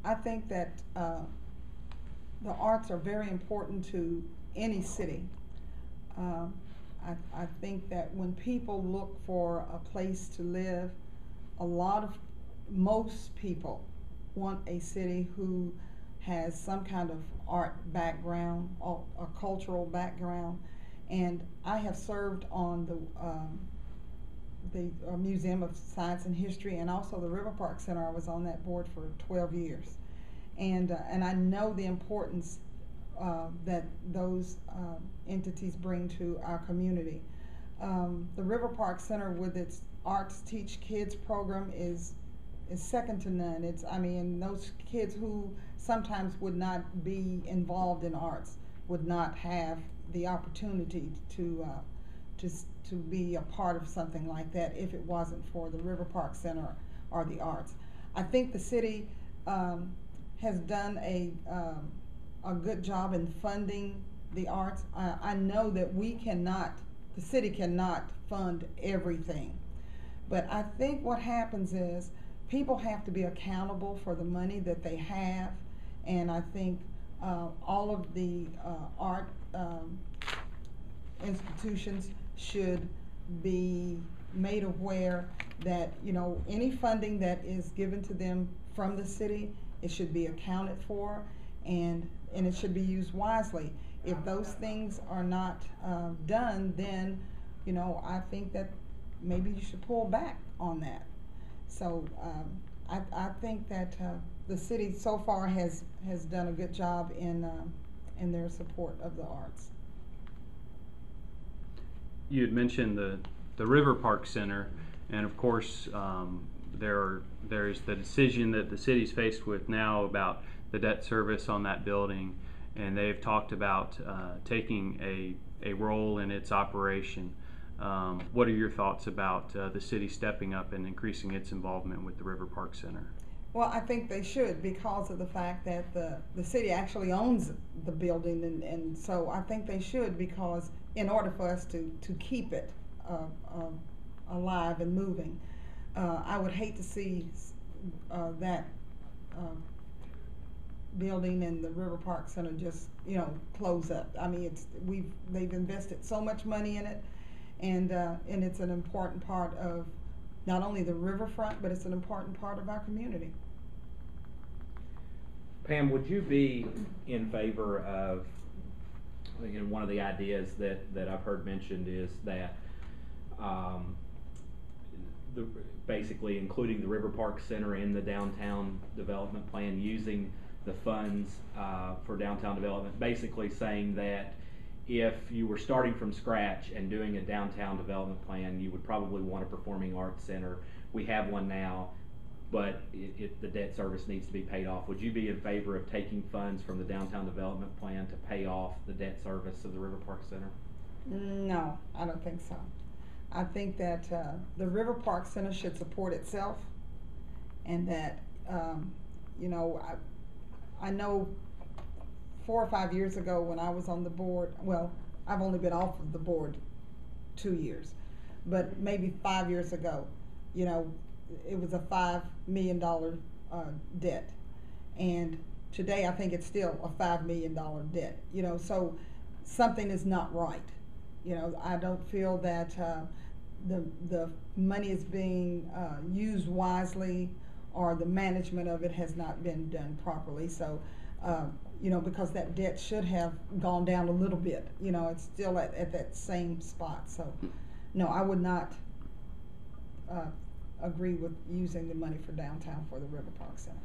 I think that the arts are very important to any city. Um, I think that when people look for a place to live, most people want a city who has some kind of art background or a cultural background. And I have served on the Museum of Science and History, and also the River Park Center. I was on that board for 12 years. And I know the importance that those entities bring to our community. The River Park Center, with its Arts Teach Kids program, is second to none. I mean, those kids who sometimes would not be involved in arts would not have the opportunity to be a part of something like that if it wasn't for the River Park Center or the arts. I think the city has done a good job in funding the arts. I know that the city cannot fund everything, but I think what happens is people have to be accountable for the money that they have, and I think all of the art institutions should be made aware that, you know, any funding that is given to them from the city, it should be accounted for, and it should be used wisely. If those things are not done, then, you know, I think that maybe you should pull back on that. So I think that the city so far has done a good job in their support of the arts. You had mentioned the River Park Center, and of course there's the decision that the city's faced with now about the debt service on that building, and they've talked about taking a role in its operation. What are your thoughts about the city stepping up and increasing its involvement with the River Park Center? Well, I think they should, because of the fact that the city actually owns the building, and so I think they should, because in order for us to keep it alive and moving, I would hate to see that building and the River Park Center just, you know, close up. I mean, they've invested so much money in it, and it's an important part of not only the riverfront, but it's an important part of our community. Pam, would you be in favor of, you know, one of the ideas that I've heard mentioned is that basically including the River Park Center in the downtown development plan, using the funds for downtown development, basically saying that if you were starting from scratch and doing a downtown development plan, you would probably want a performing arts center. We have one now, but the debt service needs to be paid off. Would you be in favor of taking funds from the downtown development plan to pay off the debt service of the River Park Center? No, I don't think so. I think that the River Park Center should support itself, and that, you know, I know 4 or 5 years ago when I was on the board, well, I've only been off of the board 2 years, but maybe 5 years ago, you know, it was a $5 million debt, and today I think it's still a $5 million debt, you know, so something is not right. You know, I don't feel that the money is being used wisely, or the management of it has not been done properly. So, you know, because that debt should have gone down a little bit. You know, it's still at that same spot. So, no, I would not agree with using the money for downtown for the River Park Center.